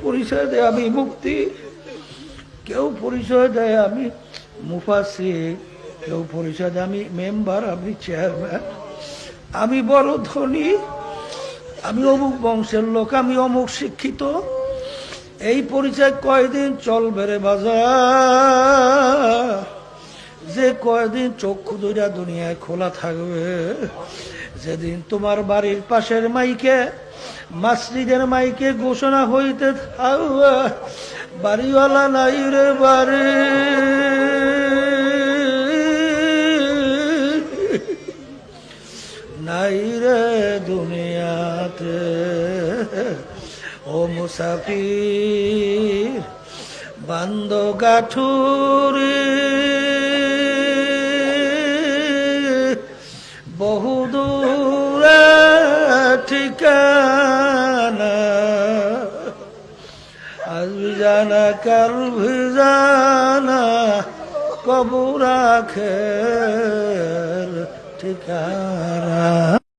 পরিচয় দেয় আমি মুফতি, কেউ পরিচয় দেয় আমি মুফাসসির, কেউ পরিচয় দেয় আমি মেম্বার, আমি চেয়ারম্যান, আমি বড় ধনী, আমি অমুক বংশের লোক, আমি অমুক শিক্ষিত। এই পরিচয় কয়দিন চলবে রে বাজার? যে কয়দিন চক্ষু দুইটা দুনিয়ায় খোলা থাকবে, যেদিন তোমার বাড়ির পাশের মাইকে, মসজিদের মাইকে ঘোষণা হইতে থাকবে বাড়িওয়ালা নাই রে বাড়ি, নাই রে দুনিয়াতে, ও মুসাফির বান্দ গাঠুরি, বহুদূরে ঠিকানা, আজ ভি জানা কাল ভি জানা, কবর আখের ঠিকানা।